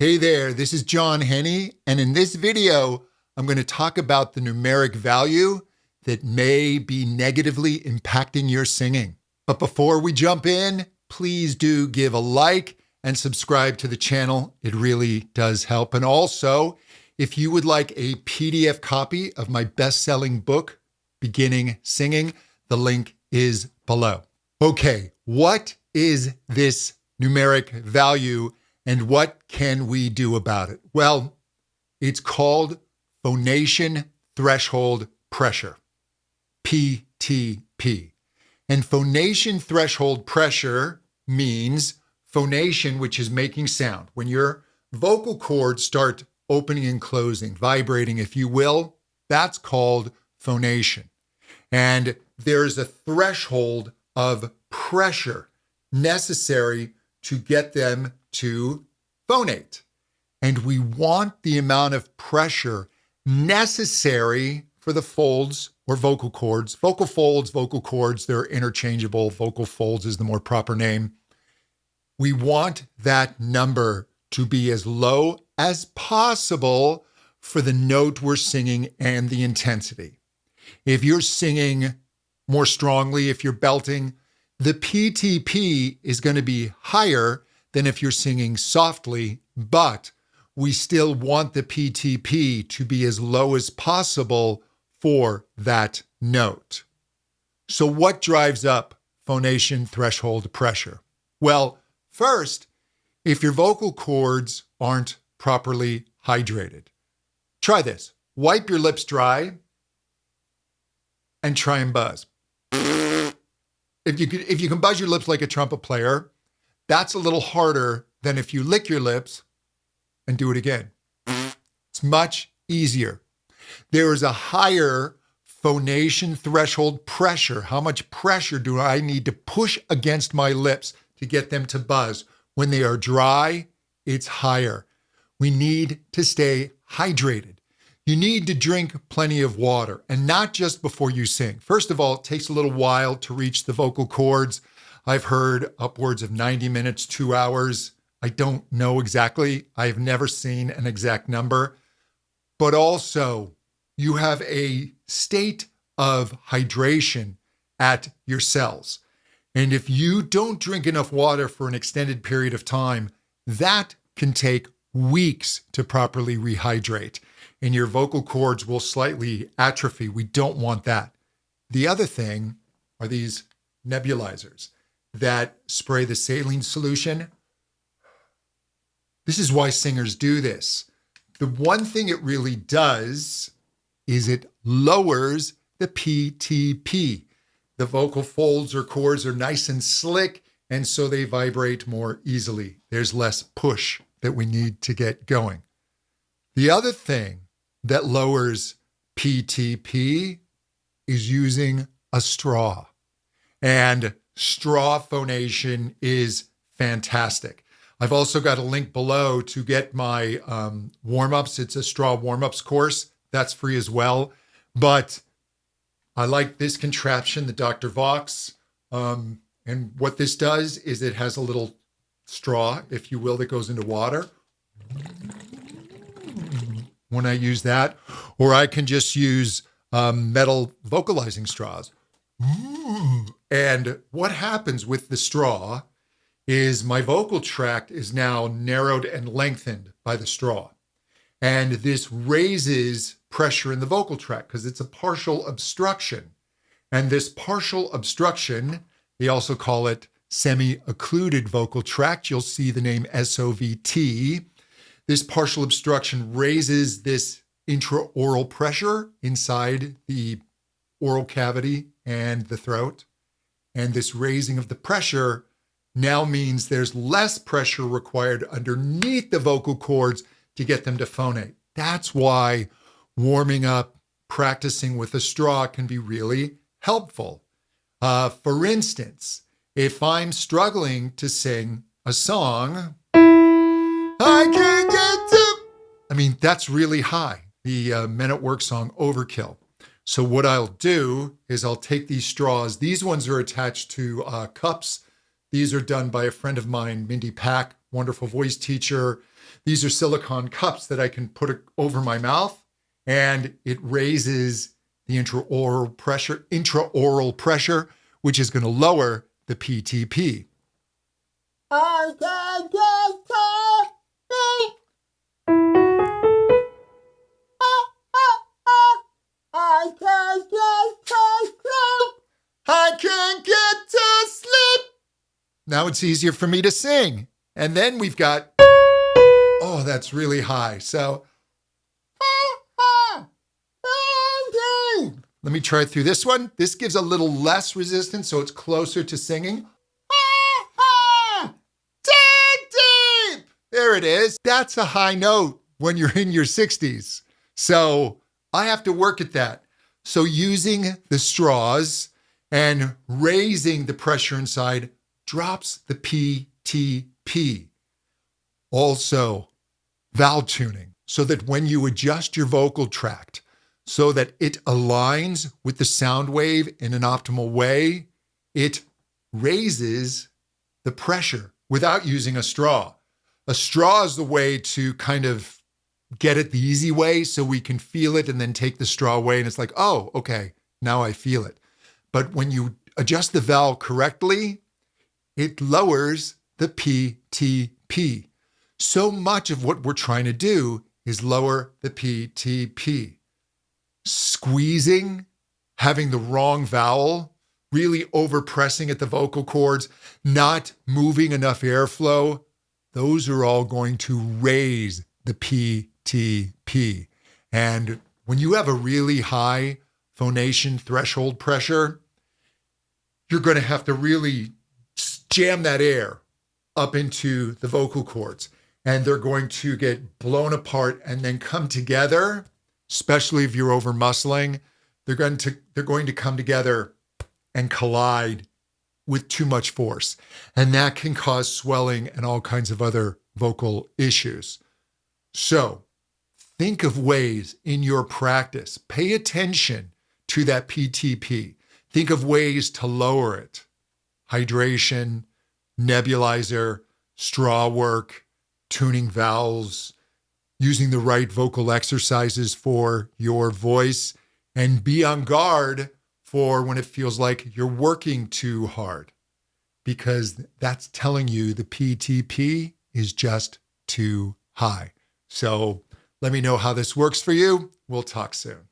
Hey there, this is John Henny, and in this video, I'm going to talk about the numeric value that may be negatively impacting your singing. But before we jump in, please do give a like and subscribe to the channel. It really does help. And also, if you would like a PDF copy of my best-selling book, Beginning Singing, the link is below. Okay, what is this numeric value and what can we do about it? Well, it's called phonation threshold pressure, PTP. And phonation threshold pressure means phonation, which is making sound. When your vocal cords start opening and closing, vibrating, if you will, that's called phonation. And there's a threshold of pressure necessary to get them to phonate. And we want the amount of pressure necessary for the folds or vocal cords. Vocal folds, vocal cords, they're interchangeable. Vocal folds is the more proper name. We want that number to be as low as possible for the note we're singing and the intensity. If you're singing more strongly, if you're belting, the PTP is going to be higher than if you're singing softly, but we still want the PTP to be as low as possible for that note. So what drives up phonation threshold pressure? Well, first, if your vocal cords aren't properly hydrated, try this. Wipe your lips dry and try and buzz. If you can buzz your lips like a trumpet player, that's a little harder than if you lick your lips and do it again. It's much easier. There is a higher phonation threshold pressure. How much pressure do I need to push against my lips to get them to buzz? When they are dry, it's higher. We need to stay hydrated. You need to drink plenty of water, and not just before you sing. First of all, it takes a little while to reach the vocal cords. I've heard upwards of 90 minutes, 2 hours. I don't know exactly. I've never seen an exact number. But also, you have a state of hydration at your cells. And if you don't drink enough water for an extended period of time, that can take weeks to properly rehydrate, and your vocal cords will slightly atrophy. We don't want that. The other thing are these nebulizers that spray the saline solution. This is why singers do this. The one thing it really does is it lowers the PTP. The vocal folds or cords are nice and slick, and so they vibrate more easily. There's less push that we need to get going. The other thing that lowers PTP is using a straw. And straw phonation is fantastic. I've also got a link below to get my warm-ups. It's a straw warm-ups course. That's free as well. But I like this contraption, the Dr. Vox. And what this does is it has a little straw, if you will, that goes into water. When I use that, or I can just use metal vocalizing straws. And what happens with the straw is my vocal tract is now narrowed and lengthened by the straw. And this raises pressure in the vocal tract because it's a partial obstruction. And this partial obstruction, they also call it semi-occluded vocal tract. You'll see the name SOVT. This partial obstruction raises this intraoral pressure inside the oral cavity and the throat. And this raising of the pressure now means there's less pressure required underneath the vocal cords to get them to phonate. That's why warming up, practicing with a straw can be really helpful. For instance, if I'm struggling to sing a song, I can't get to, that's really high. The Men at Work song, Overkill. So what I'll do is I'll take these straws. These ones are attached to cups. These are done by a friend of mine, Mindy Pack, wonderful voice teacher. These are silicone cups that I can put over my mouth, and it raises the intraoral pressure, which is going to lower the PTP. I can get to I can't get to sleep. I can't get to sleep. Now it's easier for me to sing. And then we've got, oh, that's really high. So, let me try through this one. This gives a little less resistance, so it's closer to singing. Deep. There it is. That's a high note when you're in your 60s. So I have to work at that. So using the straws and raising the pressure inside drops the PTP. Also, vowel tuning, so that when you adjust your vocal tract, so that it aligns with the sound wave in an optimal way, it raises the pressure without using a straw. A straw is the way to kind of get it the easy way so we can feel it and then take the straw away and it's like, oh, okay, now I feel it. But when you adjust the vowel correctly, it lowers the PTP. So much of what we're trying to do is lower the PTP. Squeezing, having the wrong vowel, really overpressing at the vocal cords, not moving enough airflow, those are all going to raise the PTP. And when you have a really high phonation threshold pressure, you're going to have to really jam that air up into the vocal cords. And they're going to get blown apart and then come together, especially if you're over muscling. They're going to come together and collide with too much force. And that can cause swelling and all kinds of other vocal issues. So think of ways in your practice. Pay attention to that PTP. Think of ways to lower it. Hydration, nebulizer, straw work, tuning vowels, using the right vocal exercises for your voice, and be on guard for when it feels like you're working too hard, because that's telling you the PTP is just too high. So let me know how this works for you. We'll talk soon.